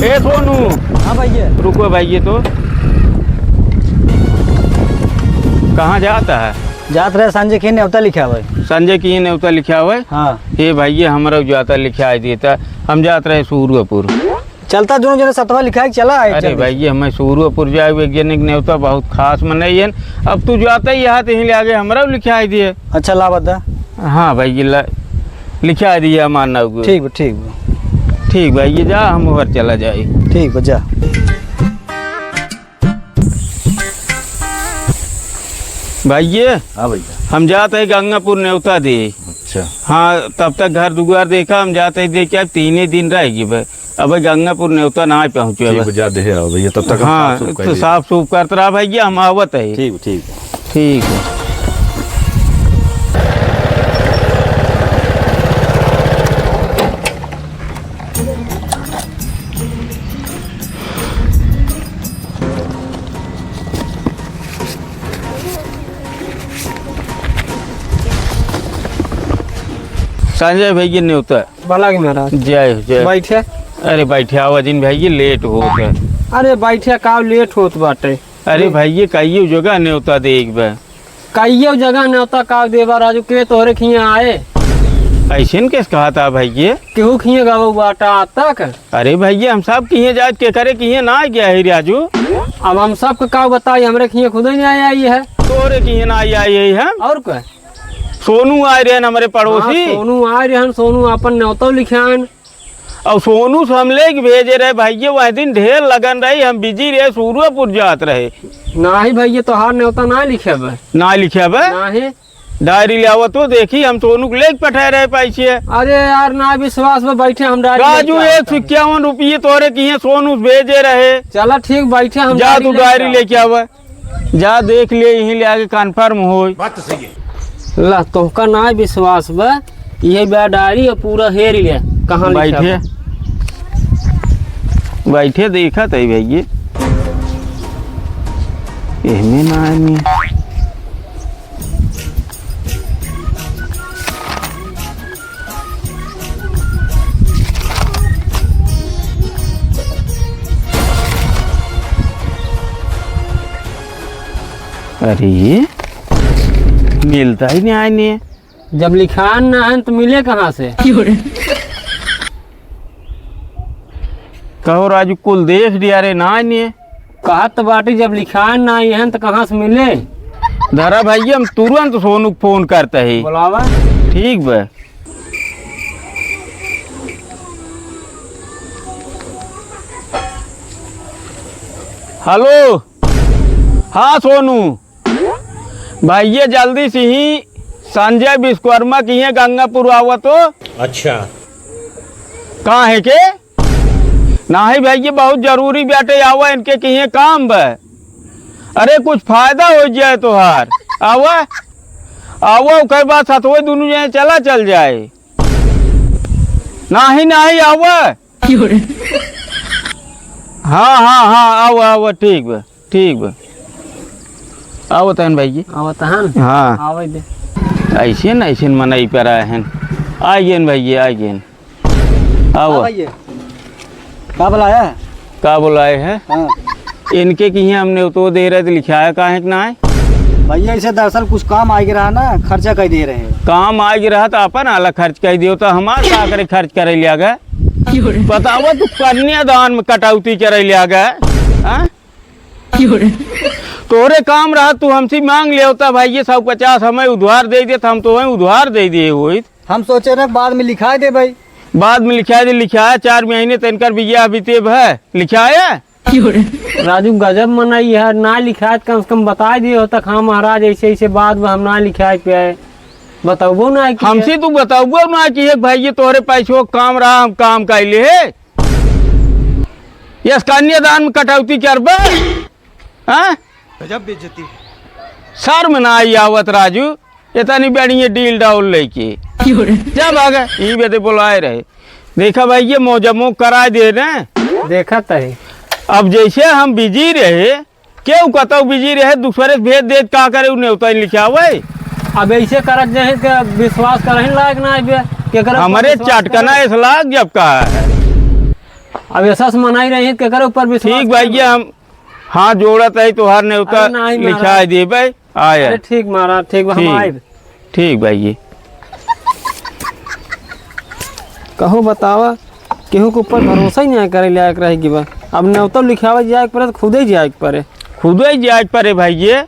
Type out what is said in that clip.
ए सोनू। हाँ भैया। रुको भैया, तो कहाँ जाता है? जात रहे संजय की न्योता लिखा हुआ है। संजय की न्योता लिखा हुआ है। हाँ। ये भैया हमारा जाता लिखा देता, हम जात रहे सूर्यपुर। चलता दोनों जने सतवा लिखा है, चला है। अरे भैया हमें सूर्यपुर जाए, वैज्ञानिक न्योता बहुत खास मनाई है। अब तू जाता ही यहाँ यहीं ले आगे हमारा लिखा दिए। अच्छा ला बता। हाँ भैया लिखा दिया मानना। ठीक ठीक ठीक भैया, जा हम उधर चला जाए। ठीक जा। भैया हाँ भैया, हम जाते हैं गंगापुर न्योता दे। अच्छा। हाँ, तब तक घर दुआर देखा, हम जाते ही देखे अब 3 दिन रहेगी भाई। अब गंगापुर न्योता ना पहुँचे भैया तब तक। हाँ तो साफ सूफ करता रहा भैया, हम आवत है। ठीक ठीक ठीक है। संजय भैया न्योता भला की महाराज। जय जय। बैठे। अरे बैठे आवा दिन भैया लेट हो गए। अरे बैठे का लेट होत बाटे। अरे भैया कहियो जगह न्योता देख बे। कईयो जगह न्योता का देवा राजू के तोहरे खिया आए। ऐसे किस कहा था भैया? केहू खिए गावो बाटा तक। अरे भैया हम सब किए जात के करे किए ना गया है राजू। अब हम सबके का बताई, हमरे खिए खुद ही नहीं आई है। तोरे किए ना आई है। और क्या? सोनू आए रहे हमारे पड़ोसी। हाँ, सोनू आए रहे। सोनू अपन न्योता लिखान। और सोनू से हम ले भेजे रहे भैया, वह दिन ढेर लगन रही, हम बिजी रहे, सूर्यपुर जात रहे। ना ही भैया तोहार न्योता ना लिखे बे। ना लिखे बे? ना ही डायरी ले आवत तो देखी, हम सोनू को लेके पठा रहे पैसे। अरे यार ना विश्वास में बैठे हम राजू 151 रुपये तोरे किए सोनू भेजे रहे। चला ठीक बैठे हम। जा तू डायरी लेके आवा, जा देख ले, यहीं ले आके कन्फर्म हो। बात तो सही है। ला तुमका ना विश्वास बा, ये बा डायरी और पूरा हेर लिया। कहाँ बैठे बैठे देखा था भैया, इसमें ना आदमी। अरे ये मिलता ही नहीं आने। जब लिखान ना है तो मिले कहाँ से? कहो राजू कुल देख दिया रे ना आने। कहा तो बाटी जब लिखान ना आई है तो कहाँ से मिले? धरा भैया हम तुरंत सोनू को फोन करते है। बुलावा। ठीक बे। हेलो। हाँ सोनू भैया जल्दी से ही संजय विश्वकर्मा की है गंगापुर आवा तो। अच्छा। कहाँ है के? ना ही भैया बहुत जरूरी बैठे आवा, इनके कहीं काम बे। अरे कुछ फायदा हो जाए तो हार आवा आवा कई बात सतवे दोनों जने चला चल जाए। नहीं आवा। हाँ हाँ हाँ आवा आवा। ठीक बे ठीक बे। आओ तहन भैया। आओ तहन। हाँ आवे दे। ऐसे मनाई पर आए हैं। आइए भैया आइए। आओ। क्या बुलाया? का बुलाए हैं? हाँ। इनके की हमने तो दे रहे थे, लिखा है कहाँ ना है भैया इसे दरअसल कुछ काम आ रहा ना, खर्चा कर दे रहे हैं। काम आ रहा था अपन अलग खर्च कर दियो तो हमारे का करे खर्च करे लिया गया। बताओ तू कन्यादान में कटौती करे लिया गया। तोरे काम रहा तू हमसे मांग लिया होता भाई, ये 150 हमें उधार दे दिए, हम तो उधार दे दिए हुई। हम सोचे रहे बाद में लिखा दे भाई। बाद में लिखा दे, लिखा है 4 महीने तनकर बिया बीते है, लिखा है। राजू गजब मनाई है, ना लिखा कम से कम बता दिए होता। हाँ महाराज ऐसे ऐसे बाद में हम ना लिखा पे बताबो ना। हमसे तू बताबो ना कि भाई ये तोरे पैसों काम रहा, हम काम कर ले यस कन्यादान में कटौती करबे। गजब बेइज्जती। शर्म ना आई आवत राजू, इतनी बढ़िया डील डाउल लेके जब आ गए यही बेटे बुलाए रहे। देखा भाई ये मौजमो करा दे रहे। देखा तही। अब जैसे हम बिजी रहे, क्यों कहता बिजी रहे, दूसरे भेज दे का करे उन्हें उतर लिखा हुआ। अब ऐसे करत जाए के विश्वास करही लायक ना है। हमारे चटकना इस लाख जब का है। अब ऐसा से मनाई रही है केकर ऊपर विश्वास ठीक भैया हम हाँ जोड़त है तोहार न्योता अरे नहीं महाराज। लिखा देबे आया अरे ठीक महाराज ठीक बा, हम ठीक। आए ठीक भैया कहो बतावा केहू के ऊपर भरोसा ही नहीं करे लायक रहेगी बा। अब न्योता लिखावा जाए पर खुदे जाए पड़े। खुद ही जाए परे भैया